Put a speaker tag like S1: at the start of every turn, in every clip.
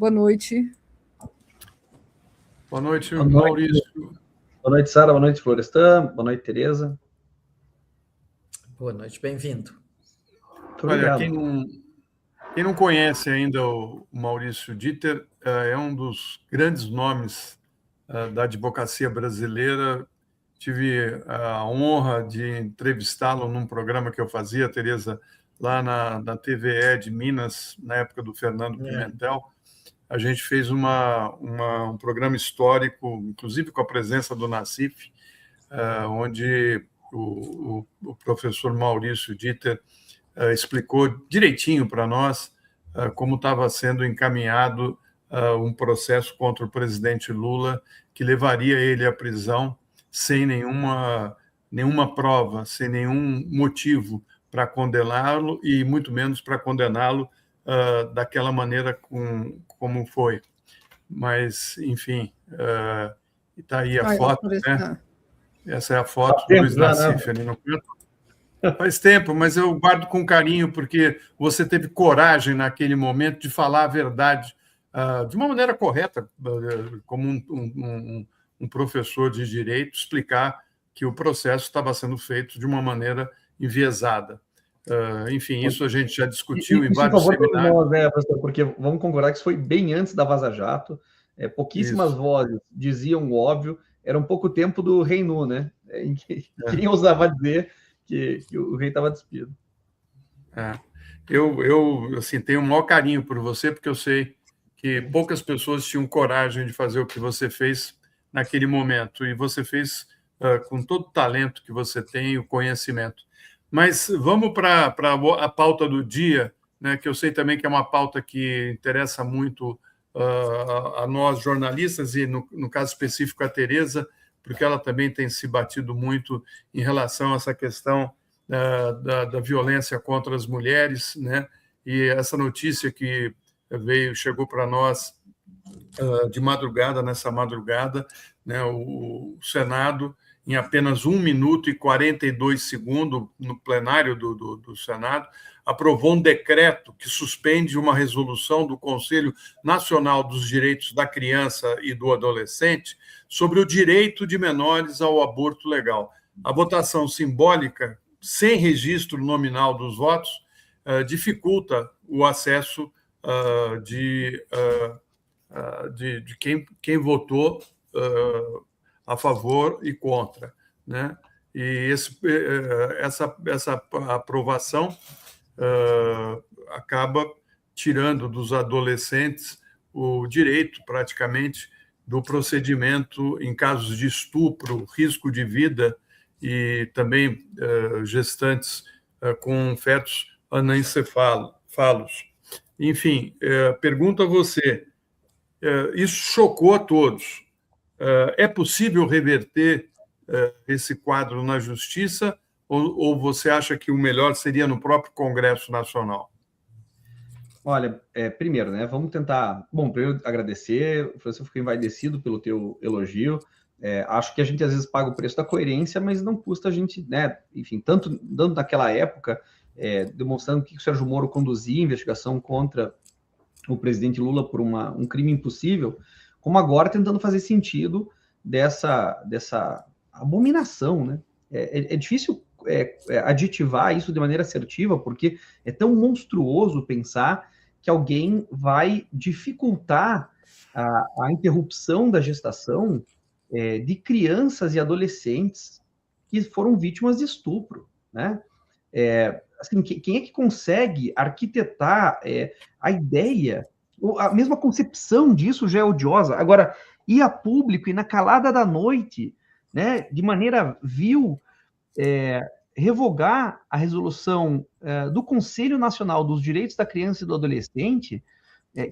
S1: Boa noite.
S2: Boa noite, Maurício.
S3: Boa noite, Sara. Boa noite, Florestan. Boa noite, Tereza.
S4: Boa noite, bem-vindo.
S2: Olha, quem não conhece ainda o Maurício Dieter, é um dos grandes nomes da advocacia brasileira. Tive a honra de entrevistá-lo num programa que eu fazia, Tereza, lá na TVE de Minas, na época do Fernando Pimentel. A gente fez um programa histórico, inclusive com a presença do Nassif, onde o professor Maurício Dieter explicou direitinho para nós como estava sendo encaminhado um processo contra o presidente Lula, que levaria ele à prisão sem nenhuma prova, sem nenhum motivo para condená-lo e muito menos para condená-lo daquela maneira como foi. Mas, enfim, está aí a foto, né? Essa é a foto do Luiz Nassif ali no canto. Faz tempo, mas eu guardo com carinho, porque você teve coragem naquele momento de falar a verdade de uma maneira correta, como um professor de direito, explicar que o processo estava sendo feito de uma maneira enviesada. Enfim, isso a gente já discutiu em vários seminários.
S3: Nós, né, professor, porque vamos concordar que isso foi bem antes da Vaza Jato. Pouquíssimas vozes diziam o óbvio. Era um pouco tempo do Rei Nu, né? Quem ousava dizer que o rei estava despido.
S2: Eu assim, tenho o maior carinho por você, porque eu sei que poucas pessoas tinham coragem de fazer o que você fez naquele momento, e você fez com todo o talento que você tem e o conhecimento. Mas vamos para a pauta do dia, né, que eu sei também que é uma pauta que interessa muito a nós jornalistas, e no caso específico a Tereza, porque ela também tem se batido muito em relação a essa questão da violência contra as mulheres, né? E essa notícia que chegou para nós de madrugada, nessa madrugada, né? O Senado, em apenas 1 minuto e 42 segundos, no plenário do Senado, aprovou um decreto que suspende uma resolução do Conselho Nacional dos Direitos da Criança e do Adolescente sobre o direito de menores ao aborto legal. A votação simbólica, sem registro nominal dos votos, dificulta o acesso de quem votou a favor e contra, né? E essa aprovação acaba tirando dos adolescentes o direito, praticamente, do procedimento em casos de estupro, risco de vida, e também gestantes com fetos anencefalos. Enfim, pergunto a você, isso chocou a todos. É possível reverter esse quadro na justiça, ou você acha que o melhor seria no próprio Congresso Nacional?
S3: Olha, primeiro, né, vamos tentar... Bom, primeiro agradecer, eu fiquei envaidecido pelo teu elogio. Acho que a gente às vezes paga o preço da coerência, mas não custa a gente, né, enfim, tanto dando naquela época, demonstrando que o Sérgio Moro conduzia a investigação contra o presidente Lula por um crime impossível, como agora tentando fazer sentido dessa abominação, né? É difícil adjetivar isso de maneira assertiva, porque é tão monstruoso pensar que alguém vai dificultar a interrupção da gestação de crianças e adolescentes que foram vítimas de estupro, né? Assim, quem é que consegue arquitetar a ideia, a mesma concepção disso já é odiosa. Agora, ir a público e na calada da noite, né, de maneira vil, revogar a resolução do Conselho Nacional dos Direitos da Criança e do Adolescente,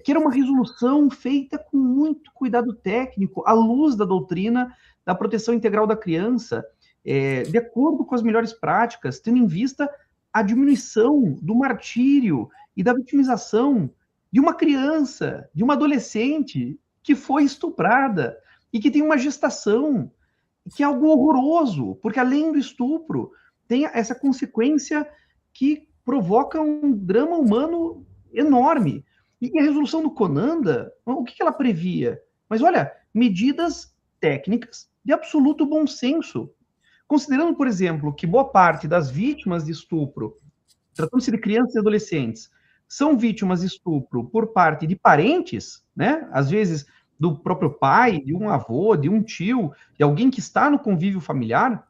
S3: que era uma resolução feita com muito cuidado técnico, à luz da doutrina da proteção integral da criança, de acordo com as melhores práticas, tendo em vista a diminuição do martírio e da vitimização de uma criança, de uma adolescente que foi estuprada e que tem uma gestação, que é algo horroroso, porque além do estupro, tem essa consequência que provoca um drama humano enorme.
S1: E a resolução do Conanda, o que ela previa? Mas olha, medidas técnicas de absoluto bom senso. Considerando, por exemplo, que boa parte das vítimas de estupro, tratando-se de crianças e adolescentes, são vítimas de estupro por parte de parentes, né? Às vezes do próprio pai, de um avô, de um tio, de alguém que está no convívio familiar.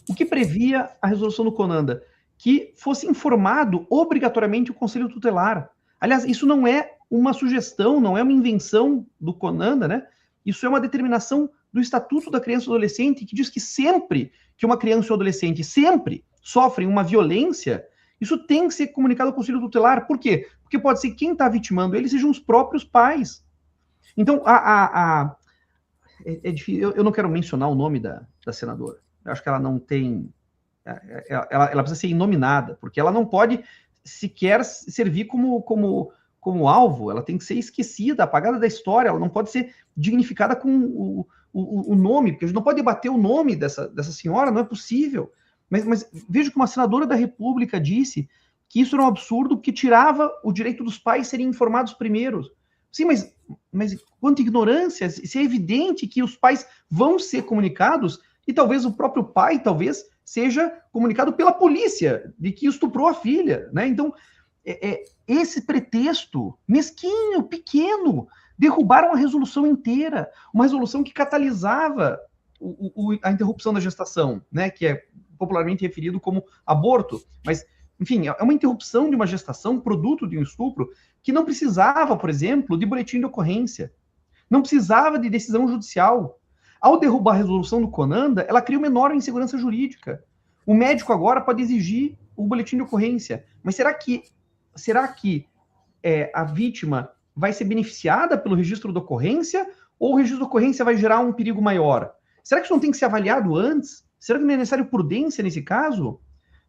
S1: O que previa a resolução do Conanda? Que fosse informado obrigatoriamente o Conselho Tutelar. Aliás, isso não é uma sugestão, não é uma invenção do Conanda, né? Isso é uma determinação do Estatuto da Criança e do Adolescente, que diz que sempre que uma criança ou adolescente sempre sofrem uma violência, isso tem que ser comunicado ao Conselho Tutelar. Por quê? Porque pode ser que quem está vitimando eles sejam os próprios pais. Então, é difícil, eu não quero mencionar o nome da senadora. Eu acho que ela não tem... Ela precisa ser inominada, porque ela não pode sequer servir como alvo, ela tem que ser esquecida, apagada da história, ela não pode ser dignificada com o nome, porque a gente não pode debater o nome dessa senhora, não é possível. Mas veja que uma senadora da República disse que isso era um absurdo, porque tirava o direito dos pais serem informados primeiros. Sim, mas quanta ignorância, se é evidente que os pais vão ser comunicados, e talvez o próprio pai, seja comunicado pela polícia de que estuprou a filha, né? Então, esse pretexto mesquinho, pequeno, derrubaram a resolução inteira, uma resolução que catalisava a interrupção da gestação, né? Que é popularmente referido como aborto, mas, enfim, é uma interrupção de uma gestação, produto de um estupro, que não precisava, por exemplo, de boletim de ocorrência, não precisava de decisão judicial. Ao derrubar a resolução do Conanda, ela cria uma enorme insegurança jurídica. O médico agora pode exigir o boletim de ocorrência, mas será que a vítima vai ser beneficiada pelo registro de ocorrência ou o registro de ocorrência vai gerar um perigo maior? Será que isso não tem que ser avaliado antes? Será que não é necessário prudência nesse caso?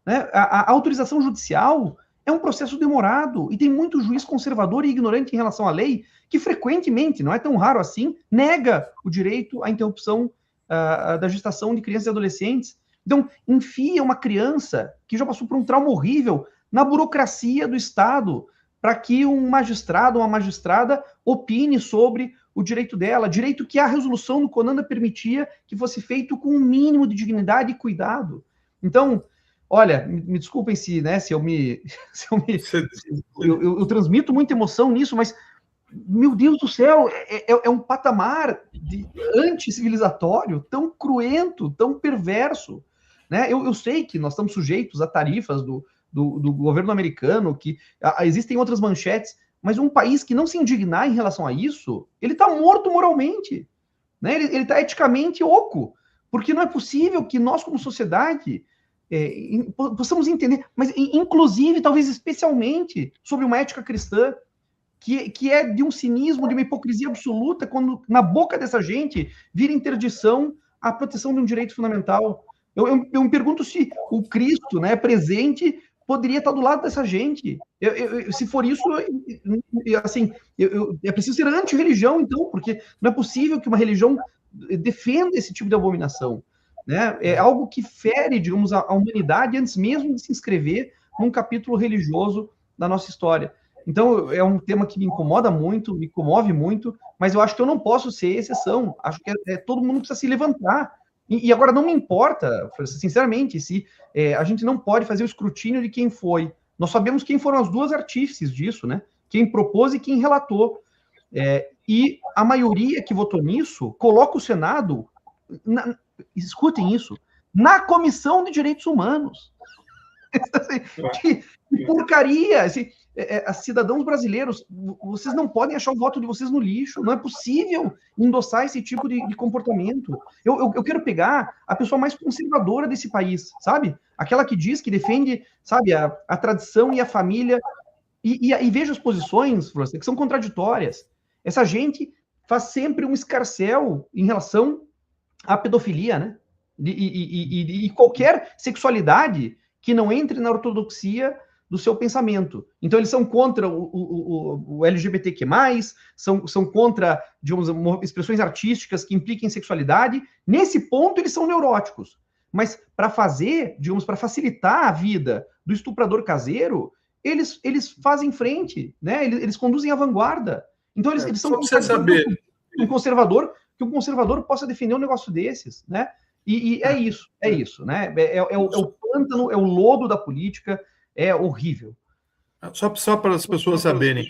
S1: Né? A autorização judicial é um processo demorado e tem muito juiz conservador e ignorante em relação à lei que frequentemente, não é tão raro assim, nega o direito à interrupção da gestação de crianças e adolescentes. Então, enfia uma criança que já passou por um trauma horrível na burocracia do Estado para que um magistrado ou uma magistrada opine sobre o direito dela, direito que a resolução do Conanda permitia que fosse feito com um mínimo de dignidade e cuidado. Então, olha, me desculpem se eu transmito muita emoção nisso, mas, meu Deus do céu, é um patamar anti-civilizatório tão cruento, tão perverso. Né? Eu sei que nós estamos sujeitos a tarifas do governo americano, que existem outras manchetes, mas um país que não se indignar em relação a isso, ele está morto moralmente. Né? Ele está eticamente oco, porque não é possível que nós, como sociedade, possamos entender, mas inclusive, talvez especialmente, sobre uma ética cristã, que é de um cinismo, de uma hipocrisia absoluta, quando na boca dessa gente vira interdição à proteção de um direito fundamental. Eu me pergunto se o Cristo, né, presente, poderia estar do lado dessa gente. Se for isso, assim, é preciso ser anti-religião, então, porque não é possível que uma religião defenda esse tipo de abominação. Né? É algo que fere, digamos, a humanidade antes mesmo de se inscrever num capítulo religioso da nossa história. Então, é um tema que me incomoda muito, me comove muito, mas eu acho que eu não posso ser exceção. Acho que todo mundo precisa se levantar. E agora não me importa, sinceramente, se a gente não pode fazer o escrutínio de quem foi. Nós sabemos quem foram as duas artífices disso, né? Quem propôs e quem relatou. E a maioria que votou nisso coloca o Senado, escutem isso, na Comissão de Direitos Humanos. Que porcaria! Cidadãos brasileiros, vocês não podem achar o voto de vocês no lixo, não é possível endossar esse tipo de comportamento. Eu quero pegar a pessoa mais conservadora desse país, sabe? Aquela que diz que defende, sabe, a tradição e a família, e veja as posições, que são contraditórias. Essa gente faz sempre um escarcéu em relação à pedofilia, né? E qualquer sexualidade que não entre na ortodoxia do seu pensamento. Então, eles são contra o LGBTQ+, são contra, digamos, expressões artísticas que impliquem sexualidade. Nesse ponto, eles são neuróticos. Mas para fazer, digamos, para facilitar a vida do estuprador caseiro, eles fazem frente, né? Eles conduzem a vanguarda. Então, eles são...
S2: Só para você saber...
S1: que um conservador possa defender um negócio desses, né? E é isso, né? É o pântano, é o lodo da política, é horrível.
S2: Só para as pessoas saberem,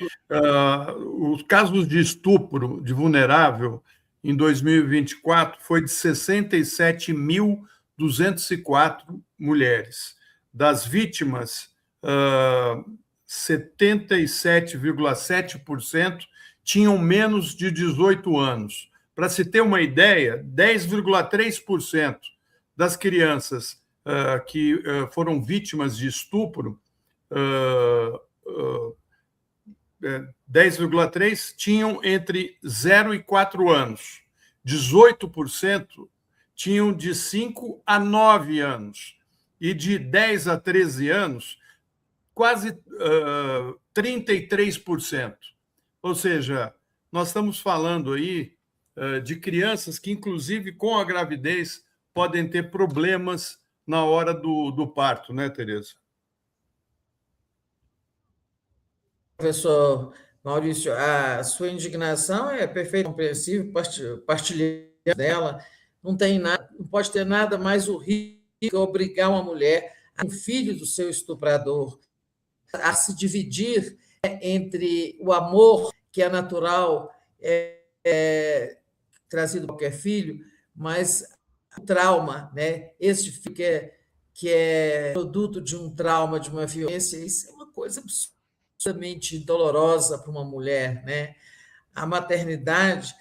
S2: os casos de estupro de vulnerável em 2024 foi de 67.204 mulheres. Das vítimas, 77,7% tinham menos de 18 anos. Para se ter uma ideia, 10,3% das crianças que foram vítimas de estupro, 10,3% tinham entre 0 e 4 anos. 18% tinham de 5 a 9 anos. E de 10 a 13 anos, quase 33%. Ou seja, nós estamos falando aí de crianças que, inclusive, com a gravidez, podem ter problemas na hora do parto, né, Tereza?
S4: Professor Maurício, a sua indignação é perfeitamente compreensível, partilhando dela. Não pode ter nada mais horrível que obrigar uma mulher, um filho do seu estuprador, a se dividir entre o amor, que é natural, trazido por qualquer filho, mas o trauma, né? Este filho que é produto de um trauma, de uma violência, isso é uma coisa absolutamente dolorosa para uma mulher, né? A maternidade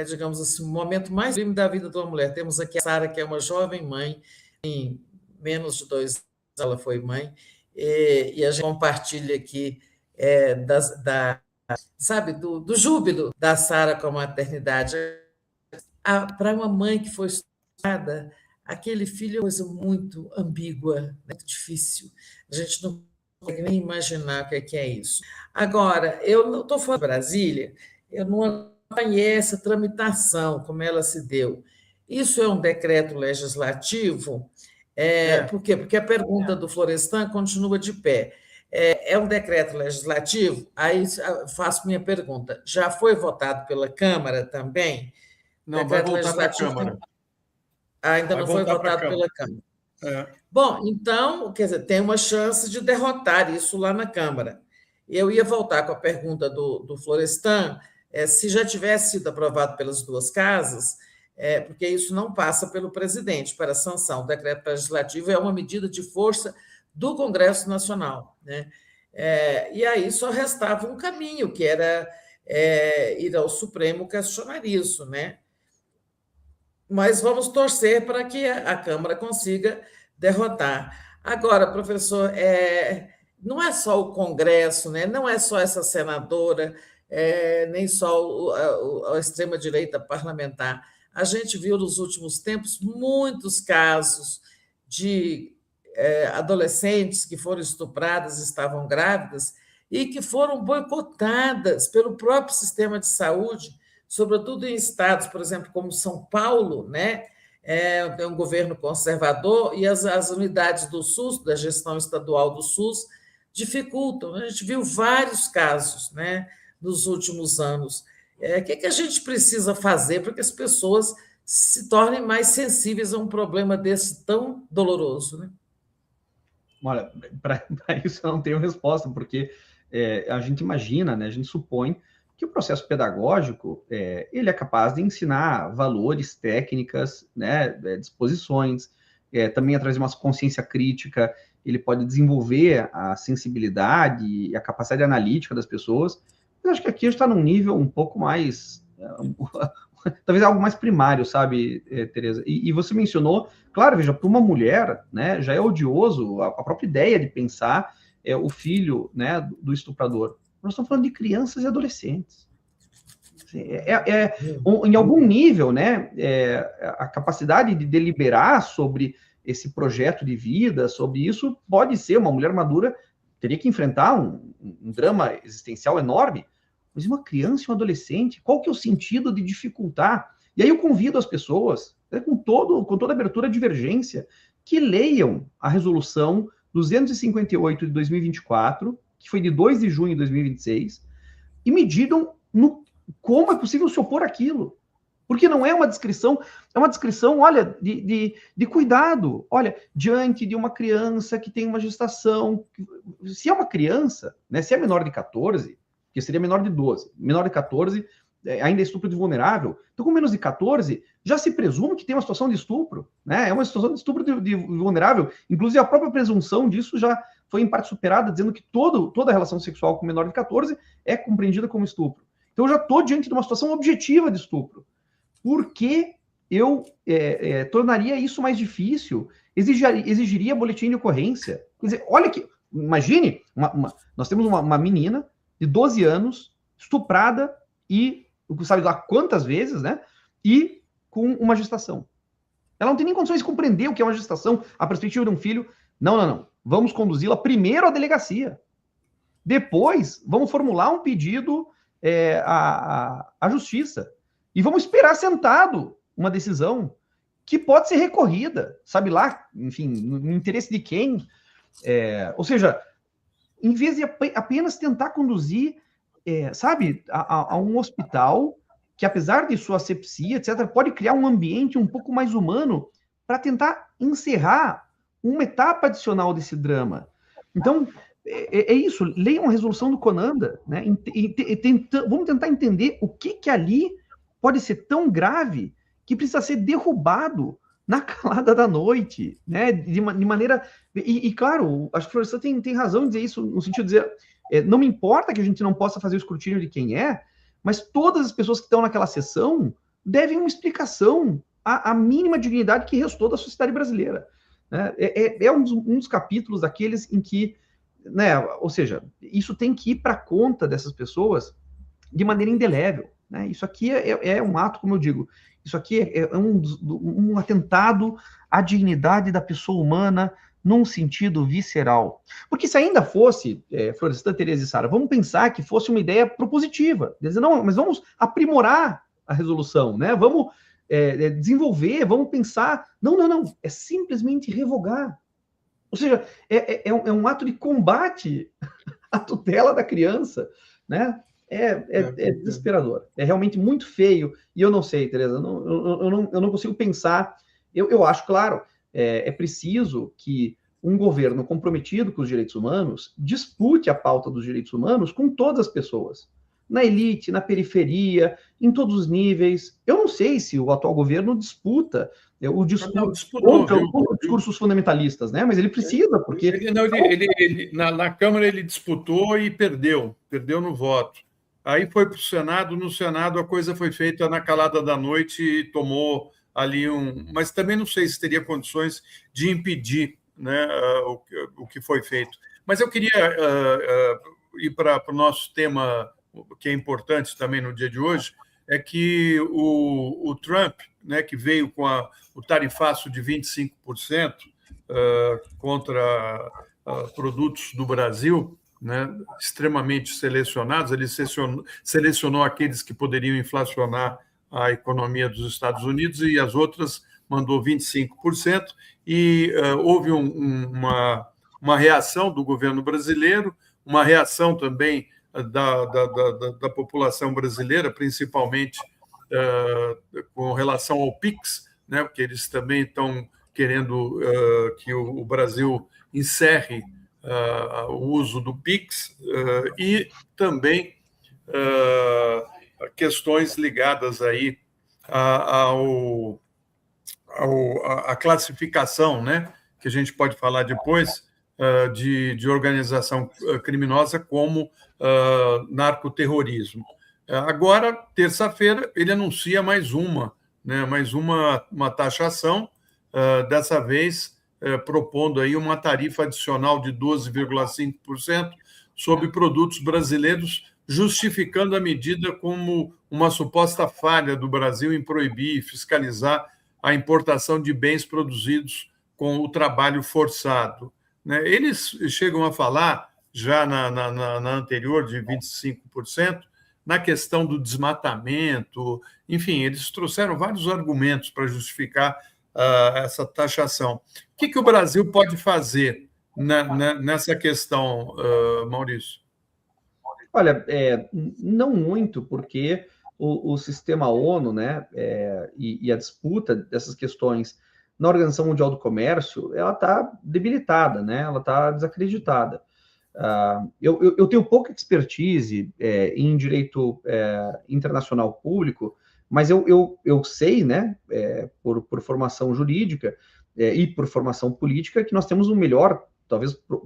S4: digamos assim, o momento mais sublime da vida de uma mulher. Temos aqui a Sara, que é uma jovem mãe, em menos de 2 anos ela foi mãe, e a gente compartilha aqui sabe, do júbilo da Sara com a maternidade. Para uma mãe que foi estuprada, aquele filho é uma coisa muito ambígua, muito difícil. A gente não consegue nem imaginar o que é isso. Agora, eu não estou falando de Brasília, eu não acompanhei essa tramitação, como ela se deu. Isso é um decreto legislativo? Por quê? Porque a pergunta do Florestan continua de pé. É um decreto legislativo? Aí faço minha pergunta. Já foi votado pela Câmara também?
S2: Não, vai voltar para a Câmara.
S4: Ainda não foi votado pela Câmara. Bom, então, quer dizer, tem uma chance de derrotar isso lá na Câmara. Eu ia voltar com a pergunta do Florestan, se já tivesse sido aprovado pelas duas casas, porque isso não passa pelo presidente para sanção. O decreto legislativo é uma medida de força do Congresso Nacional, né? E aí só restava um caminho, que era ir ao Supremo questionar isso, né? Mas vamos torcer para que a Câmara consiga derrotar. Agora, professor, não é só o Congresso, né? Não é só essa senadora, nem só a extrema-direita parlamentar. A gente viu nos últimos tempos muitos casos de adolescentes que foram estupradas, estavam grávidas, e que foram boicotadas pelo próprio sistema de saúde, sobretudo em estados, por exemplo, como São Paulo, né? Tem um governo conservador e as unidades do SUS, da gestão estadual do SUS, dificultam. A gente viu vários casos, né, nos últimos anos. O que a gente precisa fazer para que as pessoas se tornem mais sensíveis a um problema desse tão doloroso, né?
S1: Olha, para isso eu não tenho resposta, porque a gente imagina, né, a gente supõe que o processo pedagógico ele é capaz de ensinar valores, técnicas, né, disposições, também através de uma consciência crítica, ele pode desenvolver a sensibilidade e a capacidade analítica das pessoas. Mas acho que aqui a gente está num nível um pouco mais, talvez algo mais primário, sabe, Tereza? E você mencionou, claro, veja, para uma mulher, né, já é odioso a própria ideia de pensar o filho, né, do estuprador. Nós estamos falando de crianças e adolescentes. Em algum nível, né, a capacidade de deliberar sobre esse projeto de vida, sobre isso, pode ser uma mulher madura, teria que enfrentar um drama existencial enorme, mas uma criança e um adolescente, qual que é o sentido de dificultar? E aí eu convido as pessoas, com toda abertura à divergência, que leiam a resolução 258 de 2024, que foi de 2 de junho de 2026, e mediram como é possível se opor àquilo. Porque não é uma descrição, olha, de cuidado. Olha, diante de uma criança que tem uma gestação, se é uma criança, né, se é menor de 14, que seria menor de 12, menor de 14 ainda é estupro de vulnerável, então com menos de 14 já se presume que tem uma situação de estupro, né? É uma situação de estupro de vulnerável. Inclusive a própria presunção disso já foi em parte superada, dizendo que toda relação sexual com menor de 14 é compreendida como estupro. Então eu já estou diante de uma situação objetiva de estupro. Por que eu tornaria isso mais difícil? Exigiria boletim de ocorrência? Quer dizer, olha que, imagine, nós temos uma menina de 12 anos, estuprada e, sabe lá quantas vezes, né? E com uma gestação. Ela não tem nem condições de compreender o que é uma gestação, a perspectiva de um filho. Não. Vamos conduzi-la primeiro à delegacia. Depois, vamos formular um pedido à justiça. E vamos esperar sentado uma decisão que pode ser recorrida, sabe lá, enfim, no interesse de quem. Ou seja, em vez de apenas tentar conduzir, sabe, a um hospital que, apesar de sua asepsia, etc., pode criar um ambiente um pouco mais humano para tentar encerrar uma etapa adicional desse drama. Então, é isso, leiam a resolução do Conanda, né? Vamos tentar entender o que ali pode ser tão grave que precisa ser derrubado na calada da noite, né? De maneira... E claro, acho que o Florestan tem razão em dizer isso, no sentido de dizer, não me importa que a gente não possa fazer o escrutínio de quem é, mas todas as pessoas que estão naquela sessão devem uma explicação à mínima dignidade que restou da sociedade brasileira. Né? É um dos capítulos daqueles em que, né, ou seja, isso tem que ir para a conta dessas pessoas de maneira indelével. Né? Isso aqui é um ato, como eu digo, isso aqui é um atentado à dignidade da pessoa humana num sentido visceral. Porque se ainda fosse, Florestan, Tereza e Sara, vamos pensar que fosse uma ideia propositiva, dizer, não, mas vamos aprimorar a resolução, né? Vamos desenvolver, vamos pensar. Não, é simplesmente revogar. Ou seja, é um ato de combate à tutela da criança, né? É desesperador. É realmente muito feio. E eu não sei, Tereza, eu não consigo pensar. Eu acho, claro, é preciso que um governo comprometido com os direitos humanos dispute a pauta dos direitos humanos com todas as pessoas. Na elite, na periferia, em todos os níveis. Eu não sei se o atual governo disputa o discurso contra os discursos fundamentalistas, né? Mas ele precisa, porque...
S2: Na Câmara ele disputou e perdeu no voto. Aí foi para o Senado, no Senado a coisa foi feita na calada da noite e tomou ali Mas também não sei se teria condições de impedir, né, o que foi feito. Mas eu queria ir para o nosso tema, que é importante também no dia de hoje, é que o Trump, né, que veio com o tarifaço de 25% contra produtos do Brasil, né, extremamente selecionados, ele selecionou aqueles que poderiam inflacionar a economia dos Estados Unidos e as outras mandou 25%, e houve uma reação do governo brasileiro, uma reação também da população brasileira, principalmente com relação ao PIX, né, porque eles também estão querendo que o Brasil encerre o uso do PIX, e também questões ligadas aí à classificação, né, que a gente pode falar depois, de organização criminosa como narcoterrorismo. Agora, terça-feira, ele anuncia mais uma taxação, dessa vez propondo aí uma tarifa adicional de 12,5% sobre produtos brasileiros, justificando a medida como uma suposta falha do Brasil em proibir e fiscalizar a importação de bens produzidos com o trabalho forçado. Eles chegam a falar, já na anterior, de 25%, na questão do desmatamento, enfim, eles trouxeram vários argumentos para justificar essa taxação. O que o Brasil pode fazer nessa questão, Maurício?
S3: Olha, não muito, porque o sistema ONU, né, e a disputa dessas questões na Organização Mundial do Comércio, ela está debilitada, né, ela está desacreditada. Eu tenho pouca expertise em direito internacional público, mas eu sei, né, por formação jurídica e por formação política, que nós temos o melhor,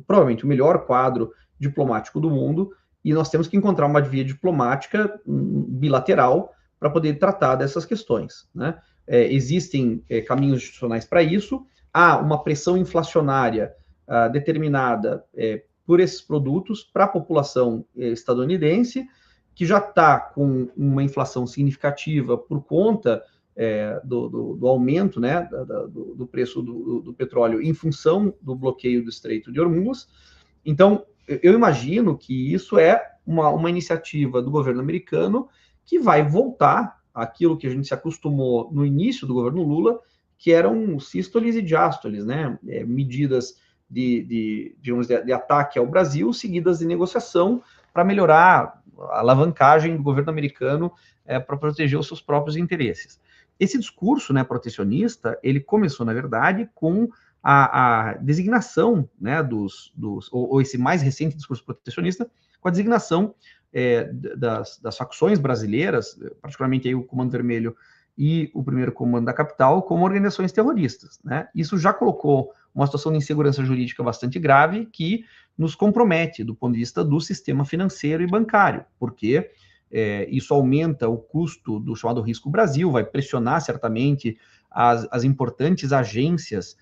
S3: provavelmente o melhor quadro diplomático do mundo, e nós temos que encontrar uma via diplomática bilateral para poder tratar dessas questões, né? Existem caminhos institucionais para isso, há uma pressão inflacionária determinada por esses produtos para a população estadunidense, que já está com uma inflação significativa por conta do aumento, né, do preço do petróleo em função do bloqueio do Estreito de Hormuz. Então, eu imagino que isso é uma iniciativa do governo americano que vai voltar àquilo que a gente se acostumou no início do governo Lula, que eram sístoles e diástoles, né? Medidas de ataque ao Brasil, seguidas de negociação para melhorar a alavancagem do governo americano para proteger os seus próprios interesses. Esse discurso, né, protecionista, ele começou, na verdade, com a designação, né, ou esse mais recente discurso protecionista, com a designação das facções brasileiras, particularmente aí o Comando Vermelho e o Primeiro Comando da Capital, como organizações terroristas, né? Isso já colocou uma situação de insegurança jurídica bastante grave que nos compromete do ponto de vista do sistema financeiro e bancário, porque isso aumenta o custo do chamado risco Brasil, vai pressionar certamente as importantes agências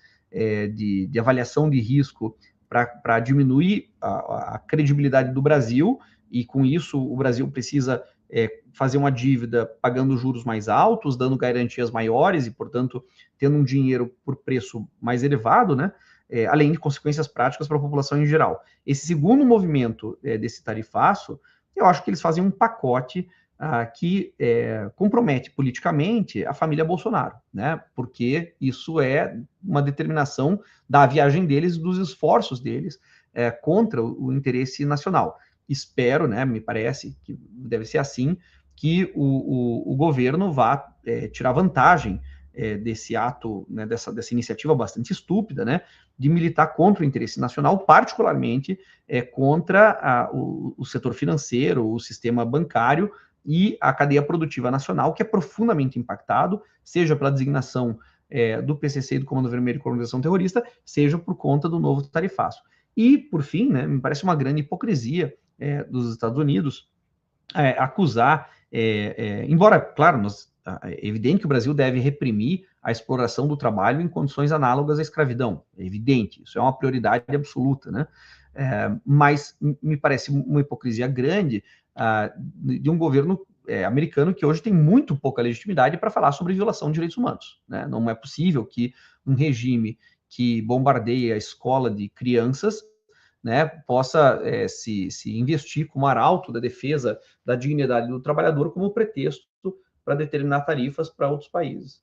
S3: de avaliação de risco para diminuir a credibilidade do Brasil, e com isso o Brasil precisa fazer uma dívida pagando juros mais altos, dando garantias maiores e, portanto, tendo um dinheiro por preço mais elevado, né? Além de consequências práticas para a população em geral. Esse segundo movimento desse tarifaço, eu acho que eles fazem um pacote que compromete politicamente a família Bolsonaro, né? Porque isso é uma determinação da viagem deles, dos esforços deles contra o interesse nacional. Espero, né, me parece que deve ser assim, que o governo vá tirar vantagem desse ato, né, dessa iniciativa bastante estúpida, né, de militar contra o interesse nacional, particularmente contra o setor financeiro, o sistema bancário e a cadeia produtiva nacional, que é profundamente impactado, seja pela designação do PCC e do Comando Vermelho como organização terrorista, seja por conta do novo tarifaço. E, por fim, né, me parece uma grande hipocrisia dos Estados Unidos acusar, embora, claro, é evidente que o Brasil deve reprimir a exploração do trabalho em condições análogas à escravidão, é evidente, isso é uma prioridade absoluta, né? Mas me parece uma hipocrisia grande de um governo americano que hoje tem muito pouca legitimidade para falar sobre violação de direitos humanos, né? Não é possível que um regime que bombardeia a escola de crianças, né, possa se investir como arauto da defesa da dignidade do trabalhador como pretexto para determinar tarifas para outros países.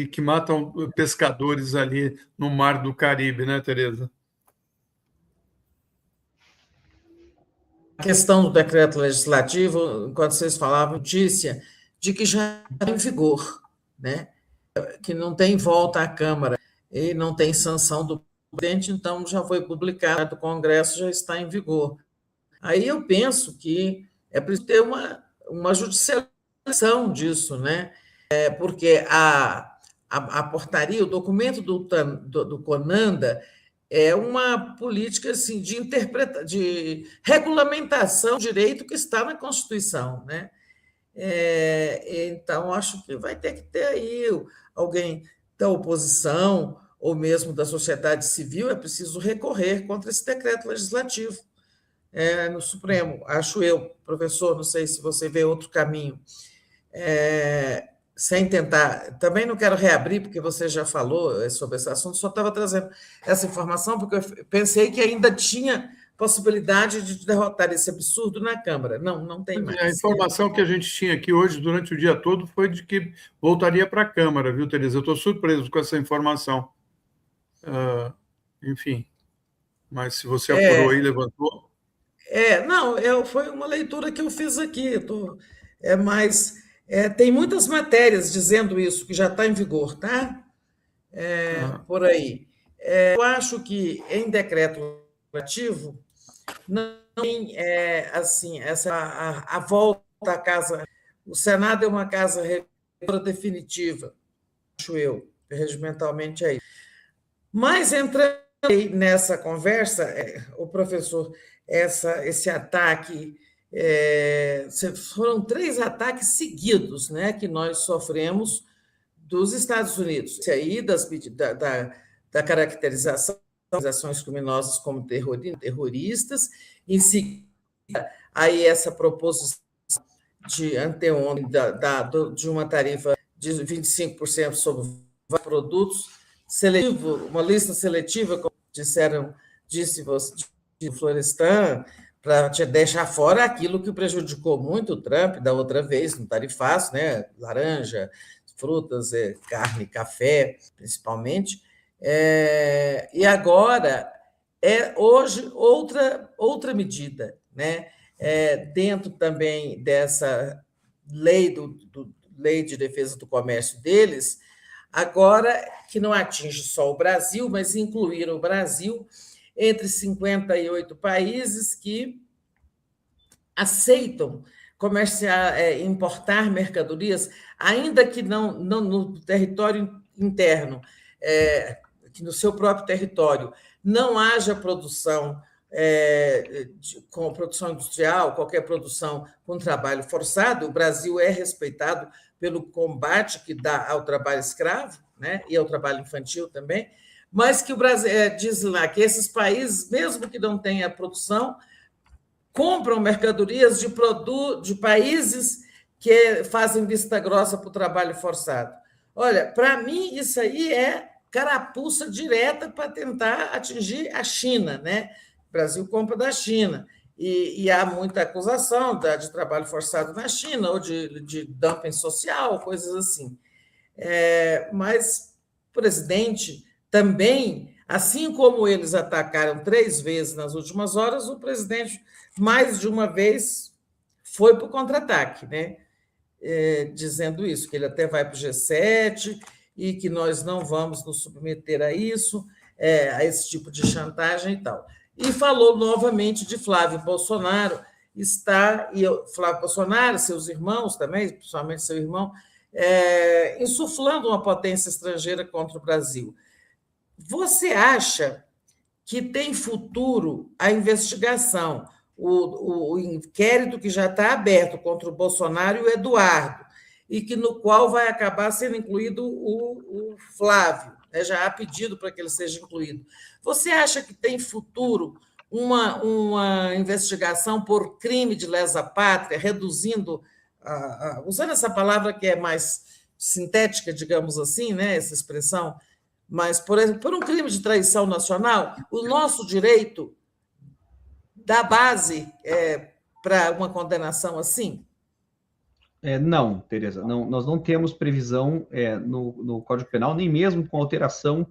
S2: Que matam pescadores ali no Mar do Caribe, né, Tereza?
S4: A questão do decreto legislativo, enquanto vocês falavam, notícia de que já está em vigor, né? Que não tem volta à Câmara e não tem sanção do presidente, então já foi publicado, o Congresso já está em vigor. Aí eu penso que é preciso ter uma judicialização disso, né? Porque a portaria, o documento do CONANDA é uma política assim, de regulamentação do direito que está na Constituição, né? Então, acho que vai ter que ter aí alguém da oposição ou mesmo da sociedade civil, é preciso recorrer contra esse decreto legislativo no Supremo, acho eu, professor, não sei se você vê outro caminho. Sem tentar, também não quero reabrir, porque você já falou sobre esse assunto, só estava trazendo essa informação, porque eu pensei que ainda tinha possibilidade de derrotar esse absurdo na Câmara. Não tem mais.
S2: A informação que a gente tinha aqui hoje, durante o dia todo, foi de que voltaria para a Câmara, viu, Tereza? Eu estou surpreso com essa informação. Enfim. mas se você apurou aí, levantou.
S4: Não, foi uma leitura que eu fiz aqui. Mas tem muitas matérias dizendo isso, que já está em vigor, tá? Por aí. Eu acho que em decreto legislativo não tem assim, a volta à casa. O Senado é uma casa revisora definitiva, acho eu, regimentalmente é isso. Mas entrando nessa conversa, o professor, esse ataque, foram 3 ataques seguidos, né, que nós sofremos dos Estados Unidos. Esse aí da caracterização das ações criminosas como terroristas, em seguida, aí essa proposição de anteontem de uma tarifa de 25% sobre produtos, uma lista seletiva, como disse o Florestan, para te deixar fora aquilo que prejudicou muito o Trump da outra vez, no tarifaço, né? Laranja, frutas, carne, café, principalmente. E agora, hoje, outra medida, né? Dentro também dessa lei lei de defesa do comércio deles, agora que não atinge só o Brasil, mas incluíram o Brasil entre 58 países que aceitam importar mercadorias, ainda que não no território interno, que no seu próprio território não haja produção com produção industrial, qualquer produção com trabalho forçado. O Brasil é respeitado pelo combate que dá ao trabalho escravo, né, e ao trabalho infantil também, mas que o Brasil diz lá que esses países, mesmo que não tenha produção, compram mercadorias de países que fazem vista grossa para o trabalho forçado. Olha, para mim, isso aí é carapuça direta para tentar atingir a China, né? O Brasil compra da China. E há muita acusação de trabalho forçado na China, ou de dumping social, coisas assim. Mas o presidente também, assim como eles atacaram 3 vezes nas últimas horas, o presidente, mais de uma vez, foi para o contra-ataque, né? Dizendo isso, que ele até vai para o G7 e que nós não vamos nos submeter a isso, a esse tipo de chantagem e tal. E falou novamente de Flávio Bolsonaro, Flávio Bolsonaro, seus irmãos também, principalmente seu irmão, insuflando uma potência estrangeira contra o Brasil. Você acha que tem futuro a investigação, o inquérito que já está aberto contra o Bolsonaro e o Eduardo, e que no qual vai acabar sendo incluído o Flávio, né? Já há pedido para que ele seja incluído. Você acha que tem futuro uma investigação por crime de lesa-pátria, reduzindo, usando essa palavra que é mais sintética, digamos assim, né, essa expressão, mas, por exemplo, por um crime de traição nacional, o nosso direito dá base para uma condenação assim?
S3: Não, Tereza, não, nós não temos previsão no Código Penal, nem mesmo com alteração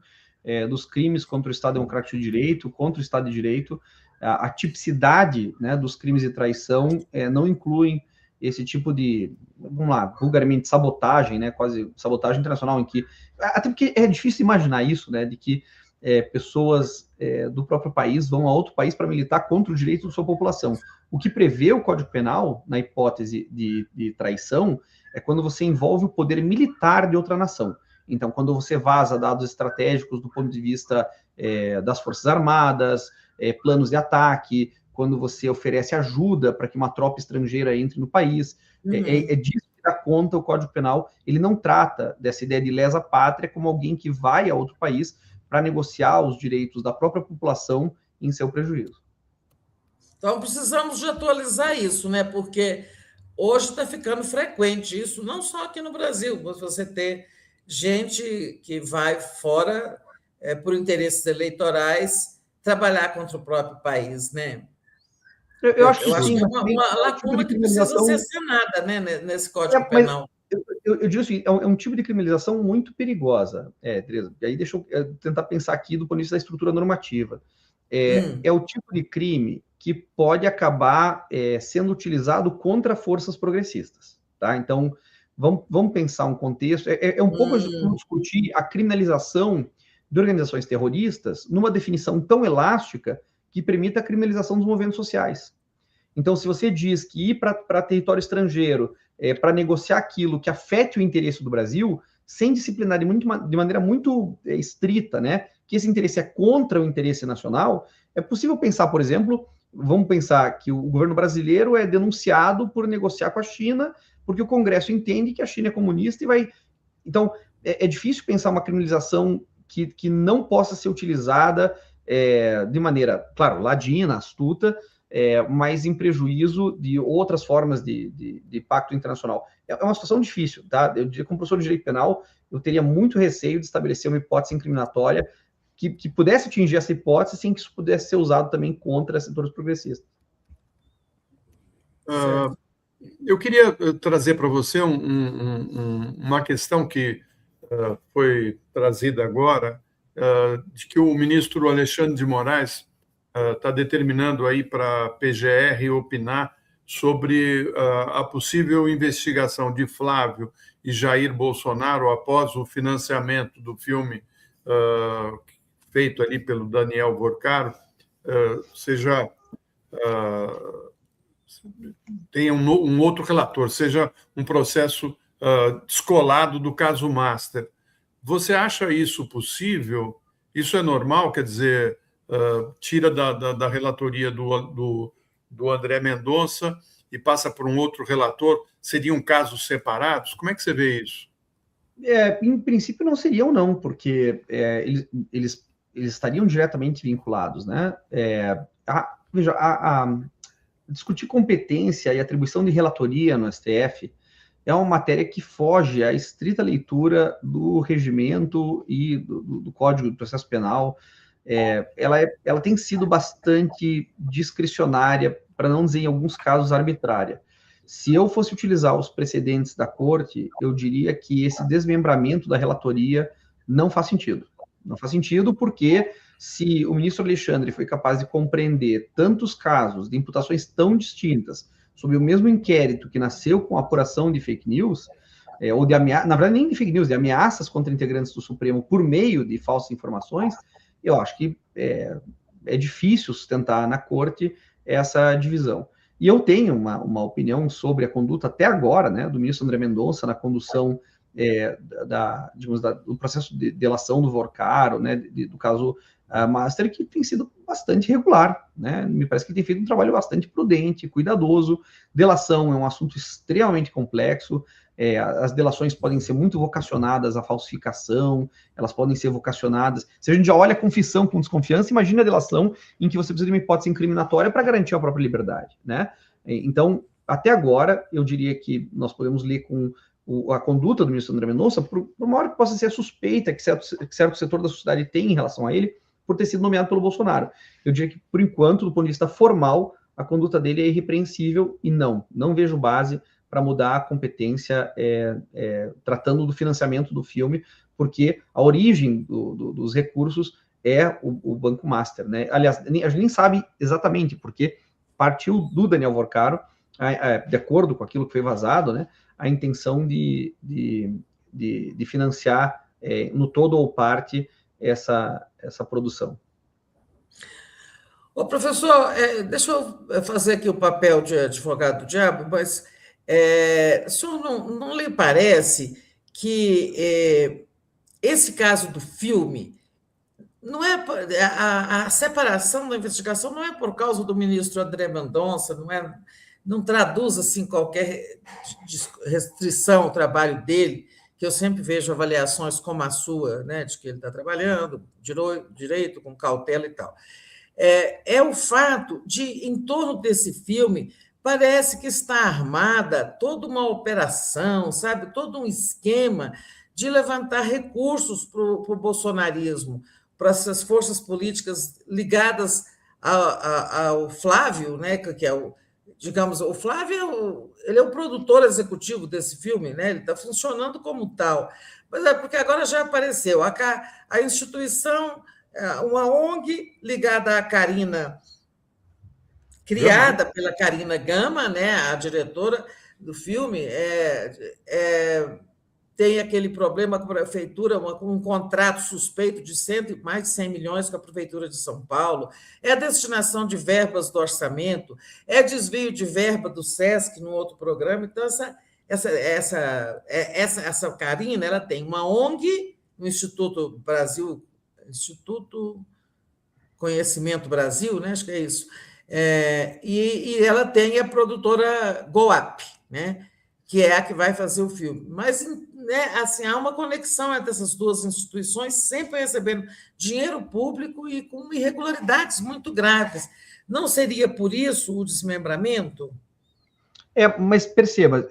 S3: dos crimes contra o Estado Democrático de Direito, contra o Estado de Direito. A tipicidade, né, dos crimes de traição não incluem esse tipo de, vamos lá, vulgarmente sabotagem, né, quase sabotagem internacional, em que, até porque é difícil imaginar isso, né, de que pessoas do próprio país vão a outro país para militar contra o direito da sua população. O que prevê o Código Penal, na hipótese de traição, é quando você envolve o poder militar de outra nação. Então, quando você vaza dados estratégicos do ponto de vista das Forças Armadas, planos de ataque, quando você oferece ajuda para que uma tropa estrangeira entre no país, é disso que dá conta o Código Penal. Ele não trata dessa ideia de lesa-pátria como alguém que vai a outro país para negociar os direitos da própria população em seu prejuízo.
S4: Então, precisamos de atualizar isso, né? Porque hoje está ficando frequente isso, não só aqui no Brasil, mas você ter gente que vai fora por interesses eleitorais trabalhar contra o próprio país, né? Eu acho que sim, é uma lacuna que precisa ser sanada, né, nesse Código Penal.
S3: Eu digo assim, é um tipo de criminalização muito perigosa, Tereza. E aí deixa eu tentar pensar aqui do ponto de vista da estrutura normativa. é o tipo de crime que pode acabar sendo utilizado contra forças progressistas. Tá? Então, vamos pensar um contexto. É um pouco como discutir a criminalização de organizações terroristas numa definição tão elástica que permita a criminalização dos movimentos sociais. Então, se você diz que ir para território estrangeiro para negociar aquilo que afete o interesse do Brasil, sem disciplinar de maneira muito estrita, né, que esse interesse é contra o interesse nacional, é possível pensar, por exemplo, vamos pensar que o governo brasileiro é denunciado por negociar com a China, porque o Congresso entende que a China é comunista e vai... Então, é difícil pensar uma criminalização que não possa ser utilizada de maneira, claro, ladina, astuta, mas em prejuízo de outras formas de pacto internacional. É uma situação difícil, tá? Eu diria que como professor de direito penal, eu teria muito receio de estabelecer uma hipótese incriminatória que pudesse atingir essa hipótese sem que isso pudesse ser usado também contra setores progressistas.
S2: Eu queria trazer para você uma questão que foi trazida agora, de que o ministro Alexandre de Moraes está determinando aí para a PGR opinar sobre a possível investigação de Flávio e Jair Bolsonaro após o financiamento do filme feito ali pelo Daniel Vorcaro, tenha um outro relator, seja um processo descolado do caso Master. Você acha isso possível? Isso é normal? Quer dizer, tira da relatoria do André Mendonça e passa por um outro relator? Seriam casos separados? Como é que você vê isso?
S3: Em princípio não seriam, não, porque eles estariam diretamente vinculados, né? Veja, discutir competência e atribuição de relatoria no STF é uma matéria que foge à estrita leitura do regimento e do Código de Processo Penal. Ela tem sido bastante discricionária, para não dizer em alguns casos arbitrária. Se eu fosse utilizar os precedentes da Corte, eu diria que esse desmembramento da relatoria não faz sentido. Não faz sentido porque se o ministro Alexandre foi capaz de compreender tantos casos de imputações tão distintas sobre o mesmo inquérito que nasceu com a apuração de fake news, ou de ameaças, na verdade nem de fake news, de ameaças contra integrantes do Supremo por meio de falsas informações, eu acho que é difícil sustentar na Corte essa divisão. E eu tenho uma opinião sobre a conduta até agora, né, do ministro André Mendonça na condução do processo de delação do Vorcaro, né, do caso Master, que tem sido bastante regular, né? Me parece que tem feito um trabalho bastante prudente, cuidadoso. Delação é um assunto extremamente complexo. As delações podem ser muito vocacionadas à falsificação, elas podem ser vocacionadas... Se a gente já olha a confissão com desconfiança, imagina a delação em que você precisa de uma hipótese incriminatória para garantir a própria liberdade, né? Então, até agora, eu diria que nós podemos ler com a conduta do ministro André Mendonça, por maior que possa ser a suspeita que certo setor da sociedade tem em relação a ele, por ter sido nomeado pelo Bolsonaro. Eu diria que, por enquanto, do ponto de vista formal, a conduta dele é irrepreensível e não vejo base para mudar a competência tratando do financiamento do filme, porque a origem dos recursos é o Banco Master, né? Aliás, a gente nem sabe exatamente, porque partiu do Daniel Vorcaro, de acordo com aquilo que foi vazado, né, a intenção de financiar no todo ou parte essa produção.
S4: Ô, professor, deixa eu fazer aqui o papel de advogado do diabo, mas o senhor não lhe parece que esse caso do filme não é a separação da investigação não é por causa do ministro André Mendonça, não traduz assim qualquer restrição ao trabalho dele, que eu sempre vejo avaliações como a sua, né, de que ele está trabalhando direito, com cautela e tal. É o fato de, em torno desse filme, parece que está armada toda uma operação, sabe, todo um esquema de levantar recursos para o bolsonarismo, para essas forças políticas ligadas ao Flávio, né, que é digamos, o Flávio ele é o produtor executivo desse filme, né? Ele está funcionando como tal. Mas porque agora já apareceu a instituição uma ONG ligada à Karina, criada pela Karina Gama, né, a diretora do filme, tem aquele problema com a prefeitura, um contrato suspeito de mais de 100 milhões com a prefeitura de São Paulo, é a destinação de verbas do orçamento, é desvio de verba do SESC no outro programa. Então, essa Karina, ela tem uma ONG, no Instituto Conhecimento Brasil, né? Acho que é isso, e ela tem a produtora GoUp, né? Que é a que vai fazer o filme. Mas, né, assim, há uma conexão entre essas duas instituições, sempre recebendo dinheiro público e com irregularidades muito graves. Não seria por isso o desmembramento?
S1: Mas perceba,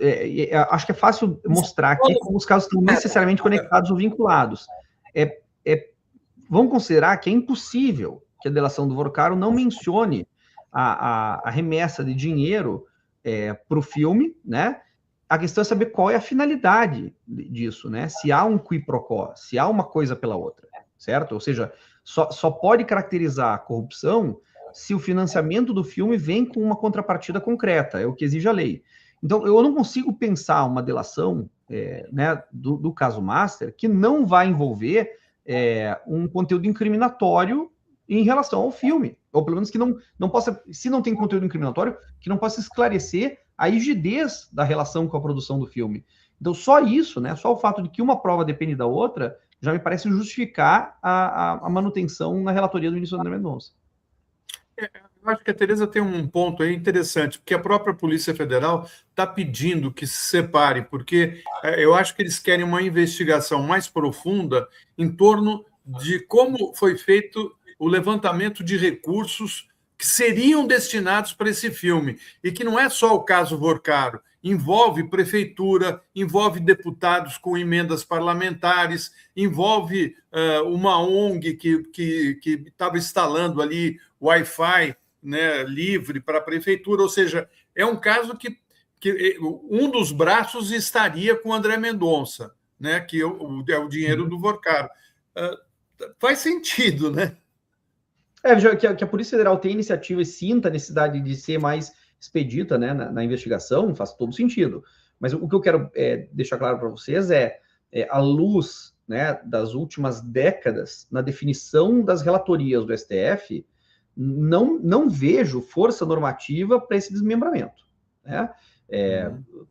S1: acho que é fácil mostrar aqui como os casos estão necessariamente conectados ou vinculados. Vamos considerar que é impossível que a delação do Vorcaro não mencione a remessa de dinheiro para o filme, né? A questão é saber qual é a finalidade disso, né? Se há um qui pro quo, se há uma coisa pela outra, certo? Ou seja, só pode caracterizar a corrupção se o financiamento do filme vem com uma contrapartida concreta, é o que exige a lei. Então, eu não consigo pensar uma delação né, do caso Master que não vai envolver um conteúdo incriminatório em relação ao filme, ou pelo menos que não possa, se não tem conteúdo incriminatório, que não possa esclarecer a rigidez da relação com a produção do filme. Então, só isso, né, só o fato de que uma prova depende da outra, já me parece justificar a manutenção na relatoria do ministro André Mendonça.
S2: Eu acho que a Tereza tem um ponto aí interessante, porque a própria Polícia Federal está pedindo que se separe, porque eu acho que eles querem uma investigação mais profunda em torno de como foi feito o levantamento de recursos que seriam destinados para esse filme, e que não é só o caso Vorcaro, envolve prefeitura, envolve deputados com emendas parlamentares, envolve uma ONG que estava instalando ali Wi-Fi, né, livre para a prefeitura, ou seja, é um caso que um dos braços estaria com o André Mendonça, né, que é o dinheiro do Vorcaro. Faz sentido, né?
S1: Que a Polícia Federal tem iniciativa e sinta a necessidade de ser mais expedita, né, na investigação, faz todo sentido. Mas o que eu quero deixar claro para vocês à luz, né, das últimas décadas, na definição das relatorias do STF, não vejo força normativa para esse desmembramento. Né?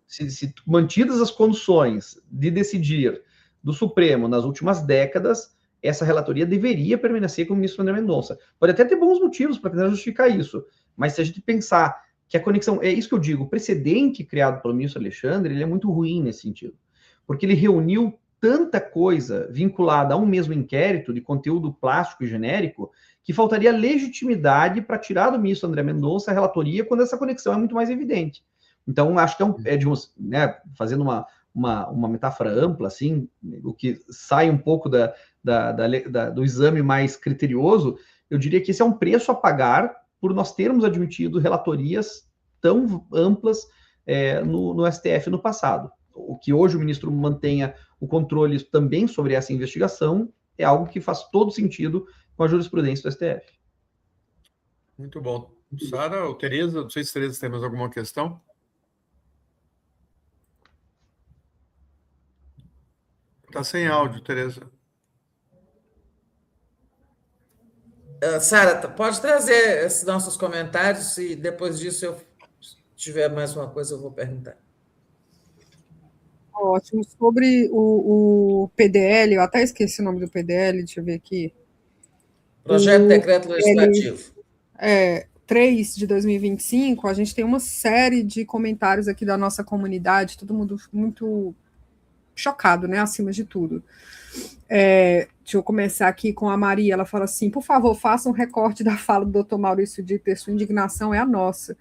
S1: Se mantidas as condições de decidir do Supremo nas últimas décadas, essa relatoria deveria permanecer com o ministro André Mendonça. Pode até ter bons motivos para tentar justificar isso, mas se a gente pensar que a conexão, é isso que eu digo, o precedente criado pelo ministro Alexandre, ele é muito ruim nesse sentido, porque ele reuniu tanta coisa vinculada a um mesmo inquérito de conteúdo plástico e genérico, que faltaria legitimidade para tirar do ministro André Mendonça a relatoria quando essa conexão é muito mais evidente. Então, acho que né, fazendo uma metáfora ampla, assim, o que sai um pouco do exame mais criterioso, eu diria que esse é um preço a pagar por nós termos admitido relatorias tão amplas no STF no passado. O que hoje o ministro mantenha o controle também sobre essa investigação é algo que faz todo sentido com a jurisprudência do STF.
S2: Muito bom. Sara ou Tereza, não sei se Tereza tem mais alguma questão. Está sem áudio, Tereza.
S4: Sara, pode trazer esses nossos comentários e depois disso, se eu tiver mais uma coisa, eu vou perguntar.
S5: Ótimo. Sobre o PDL, eu até esqueci o nome do PDL, deixa eu ver aqui.
S4: Projeto de Decreto Legislativo.
S5: 3 de 2025, a gente tem uma série de comentários aqui da nossa comunidade, todo mundo muito chocado, né, acima de tudo. Deixa eu começar aqui com a Maria, ela fala assim, por favor, faça um recorte da fala do Dr. Maurício Dieter, sua indignação é a nossa.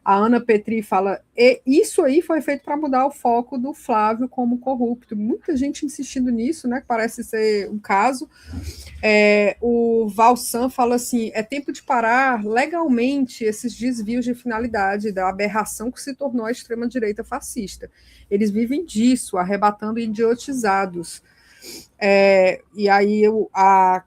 S5: A Ana Petri fala, isso aí foi feito para mudar o foco do Flávio como corrupto. Muita gente insistindo nisso, né? Que parece ser um caso. O Valsan fala assim, é tempo de parar legalmente esses desvios de finalidade da aberração que se tornou a extrema-direita fascista. Eles vivem disso, arrebatando idiotizados. E aí a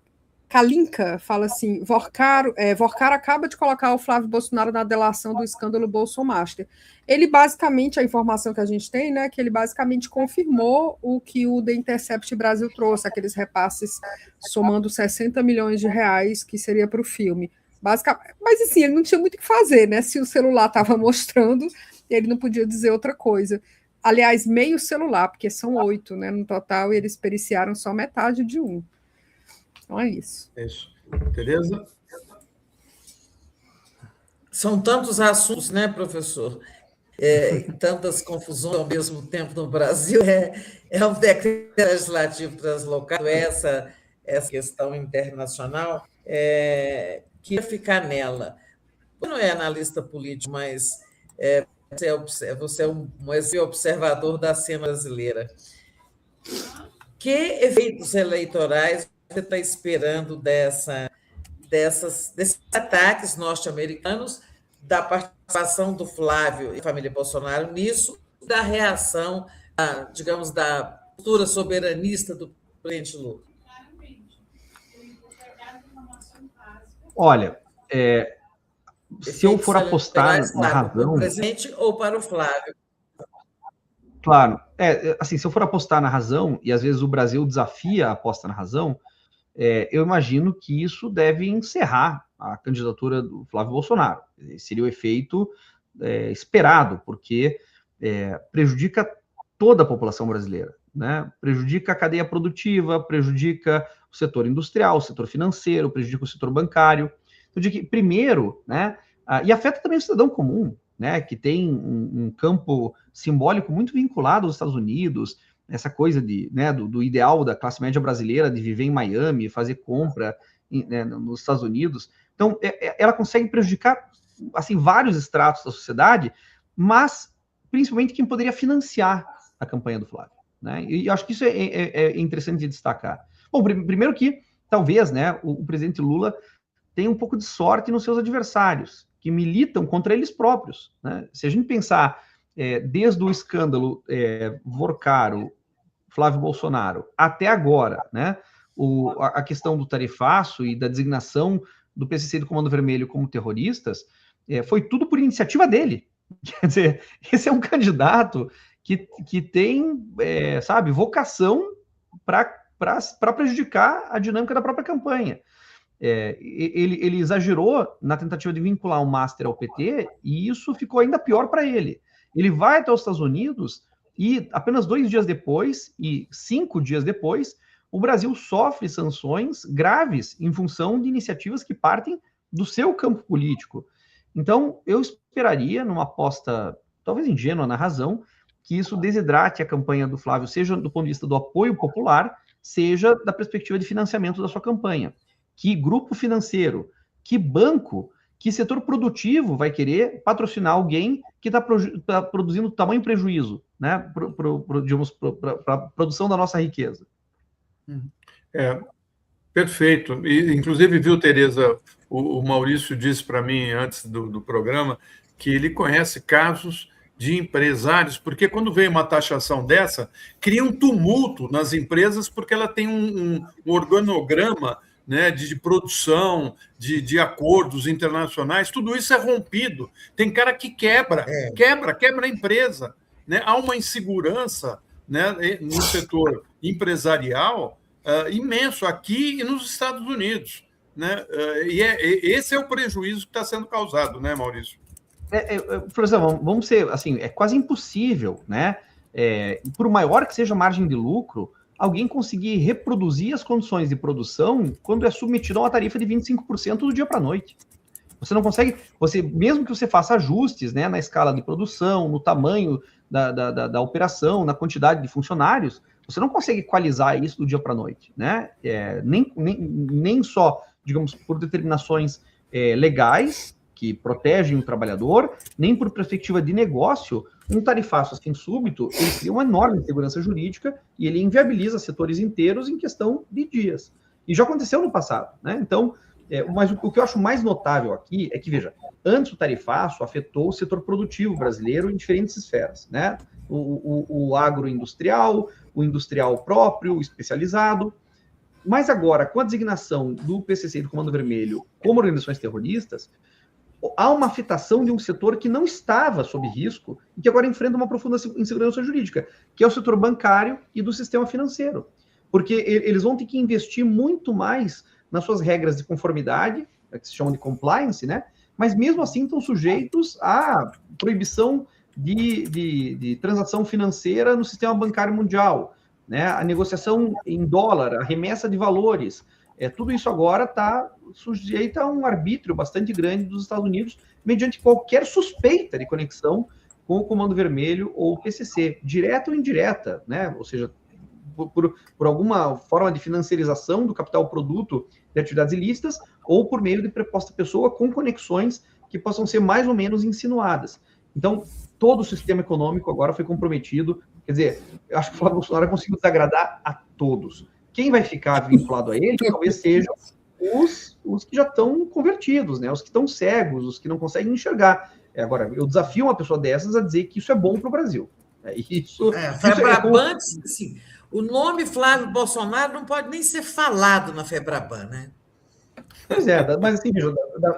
S5: Kalinka fala assim, Vorcar acaba de colocar o Flávio Bolsonaro na delação do escândalo Bolsomaster. Ele basicamente, a informação que a gente tem, né, que ele basicamente confirmou o que o The Intercept Brasil trouxe, aqueles repasses somando 60 milhões de reais que seria para o filme. Basicamente, mas assim, ele não tinha muito o que fazer, né? Se o celular estava mostrando, ele não podia dizer outra coisa. Aliás, meio celular, porque são 8, né, no total, e eles periciaram só metade de um. Então é isso.
S2: Isso. Tereza?
S4: São tantos assuntos, né, professor? Tantas confusões ao mesmo tempo no Brasil. É um decreto legislativo translocado, essa questão internacional, que ia ficar nela. Você não é analista político, mas você é um observador da cena brasileira. Que efeitos eleitorais você está esperando desses ataques norte-americanos, da participação do Flávio e da família Bolsonaro nisso, da reação, digamos, da postura soberanista do presidente Lula?
S1: Olha, se eu for apostar na razão...
S4: Para o presidente ou para o Flávio?
S1: Claro. Assim, se eu for apostar na razão, e às vezes o Brasil desafia a aposta na razão, eu imagino que isso deve encerrar a candidatura do Flávio Bolsonaro. Seria o efeito esperado, porque prejudica toda a população brasileira, né? Prejudica a cadeia produtiva, prejudica o setor industrial, o setor financeiro, prejudica o setor bancário. Eu digo que, primeiro, né, e afeta também o cidadão comum, né, que tem um campo simbólico muito vinculado aos Estados Unidos, essa coisa do ideal da classe média brasileira de viver em Miami, fazer compra nos Estados Unidos. Então, ela consegue prejudicar assim, vários estratos da sociedade, mas principalmente quem poderia financiar a campanha do Flávio, né? E acho que isso é interessante de destacar. Bom, primeiro que talvez, né, o presidente Lula tenha um pouco de sorte nos seus adversários, que militam contra eles próprios, né? Se a gente pensar desde o escândalo Vorcaro, Flávio Bolsonaro, até agora, né, a questão do tarifaço e da designação do PCC e do Comando Vermelho como terroristas, foi tudo por iniciativa dele. Quer dizer, esse é um candidato que tem, sabe, vocação para prejudicar a dinâmica da própria campanha. Ele exagerou na tentativa de vincular o Master ao PT, e isso ficou ainda pior para ele. Ele vai até os Estados Unidos e apenas 2 dias depois, e 5 dias depois, o Brasil sofre sanções graves em função de iniciativas que partem do seu campo político. Então, eu esperaria, numa aposta talvez ingênua na razão, que isso desidrate a campanha do Flávio, seja do ponto de vista do apoio popular, seja da perspectiva de financiamento da sua campanha. Que grupo financeiro, que banco, que setor produtivo vai querer patrocinar alguém que está produzindo tamanho prejuízo, né, para a produção da nossa riqueza?
S2: Perfeito. E, inclusive, viu, Tereza, o Maurício disse para mim antes do programa que ele conhece casos de empresários, porque quando vem uma taxação dessa, cria um tumulto nas empresas, porque ela tem um organograma, né, de produção, de acordos internacionais, tudo isso é rompido. Tem cara que quebra a empresa, né? Há uma insegurança, né, no setor empresarial imenso aqui e nos Estados Unidos, né? Esse é o prejuízo que está sendo causado, né, Maurício?
S1: Professor, vamos ser assim, é quase impossível, né? Por maior que seja a margem de lucro, alguém conseguir reproduzir as condições de produção quando é submetido a uma tarifa de 25% do dia para a noite. Você não consegue, mesmo que você faça ajustes, né, na escala de produção, no tamanho da operação, na quantidade de funcionários, você não consegue equalizar isso do dia para a noite, né? Nem só, digamos, por determinações legais que protegem o trabalhador, nem por perspectiva de negócio. Um tarifaço assim súbito, ele cria uma enorme insegurança jurídica e ele inviabiliza setores inteiros em questão de dias. E já aconteceu no passado, né? Então, mas o que eu acho mais notável aqui é que, veja, antes o tarifaço afetou o setor produtivo brasileiro em diferentes esferas, né? O agroindustrial, o industrial próprio, o especializado. Mas agora, com a designação do PCC e do Comando Vermelho como organizações terroristas, há uma afetação de um setor que não estava sob risco e que agora enfrenta uma profunda insegurança jurídica, que é o setor bancário e do sistema financeiro. Porque eles vão ter que investir muito mais nas suas regras de conformidade, que se chamam de compliance, né? Mas mesmo assim estão sujeitos à proibição de transação financeira no sistema bancário mundial, né? A negociação em dólar, a remessa de valores, tudo isso agora está sujeito a um arbítrio bastante grande dos Estados Unidos, mediante qualquer suspeita de conexão com o Comando Vermelho ou o PCC, direta ou indireta, né? Ou seja, por alguma forma de financiarização do capital produto de atividades ilícitas ou por meio de preposta pessoa com conexões que possam ser mais ou menos insinuadas. Então, todo o sistema econômico agora foi comprometido. Quer dizer, eu acho que o Flávio Bolsonaro conseguiu desagradar a todos. Quem vai ficar vinculado a ele talvez sejam os que já estão convertidos, né? Os que estão cegos, os que não conseguem enxergar. Agora, eu desafio uma pessoa dessas a dizer que isso é bom para o Brasil.
S4: FEBRABAN, assim, o nome Flávio Bolsonaro não pode nem ser falado na FEBRABAN, né?
S1: Pois é, mas assim,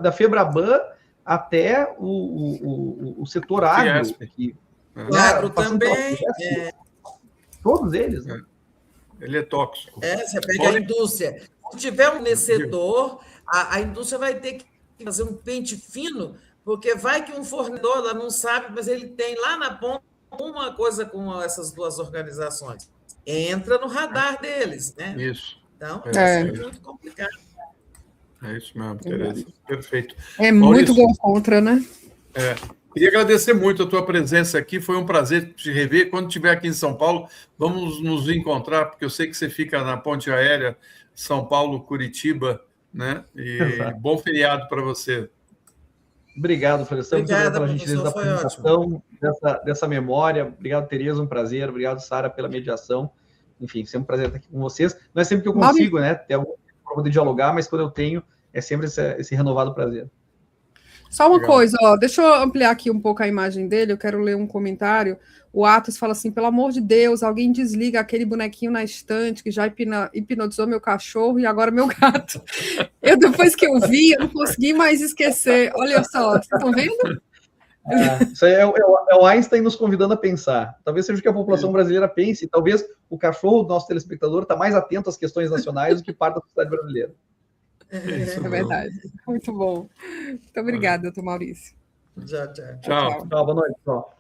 S1: da FEBRABAN até o setor agro.
S4: O agro também.
S1: Todos eles, né?
S2: Ele é tóxico.
S4: Você pega a indústria. Se tiver um fornecedor, a indústria vai ter que fazer um pente fino, porque vai que um fornecedor ela não sabe, mas ele tem lá na ponta uma coisa com essas duas organizações. Entra no radar deles, né?
S2: Isso.
S4: Então, é muito complicado.
S2: É isso mesmo, Tereza. Perfeito.
S5: É Maurício, muito gol contra, né?
S2: Queria agradecer muito a tua presença aqui. Foi um prazer te rever. Quando estiver aqui em São Paulo, vamos nos encontrar, porque eu sei que você fica na ponte aérea São Paulo-Curitiba, né? E bom feriado para você.
S1: Obrigado, professor. Muito obrigado pela gentileza da apresentação, dessa memória. Obrigado, Tereza, um prazer. Obrigado, Sara, pela mediação. Enfim, sempre um prazer estar aqui com vocês. Não é sempre que eu consigo, né, ter algum para poder dialogar, mas quando eu tenho, é sempre esse renovado prazer.
S5: Só uma coisa, deixa eu ampliar aqui um pouco a imagem dele, eu quero ler um comentário. O Atos fala assim, pelo amor de Deus, alguém desliga aquele bonequinho na estante que já hipnotizou meu cachorro e agora meu gato. Depois que eu vi, eu não consegui mais esquecer. Olha só, vocês estão vendo?
S1: Isso aí é o Einstein nos convidando a pensar. Talvez seja o que a população brasileira pense, talvez o cachorro do nosso telespectador está mais atento às questões nacionais do que parte da sociedade brasileira.
S5: É verdade. Muito bom. Muito obrigada, doutor Maurício.
S4: Tchau.
S1: Boa noite, pessoal.